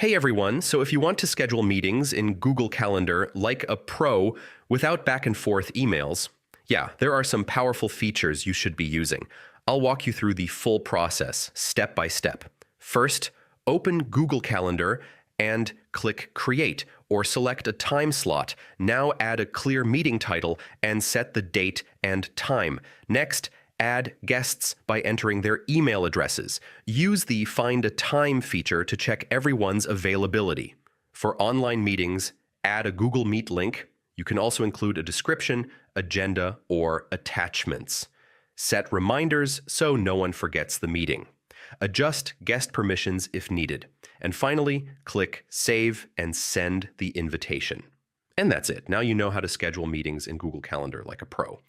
Hey everyone, so if you want to schedule meetings in Google Calendar like a pro without back and forth emails, yeah, there are some powerful features you should be using. I'll walk you through the full process, step by step. First, open Google Calendar and click Create or select a time slot. Now add a clear meeting title and set the date and time. Next, add guests by entering their email addresses. Use the Find a Time feature to check everyone's availability. For online meetings, add a Google Meet link. You can also include a description, agenda, or attachments. Set reminders so no one forgets the meeting. Adjust guest permissions if needed. And finally, click Save and send the invitation. And that's it. Now you know how to schedule meetings in Google Calendar like a pro.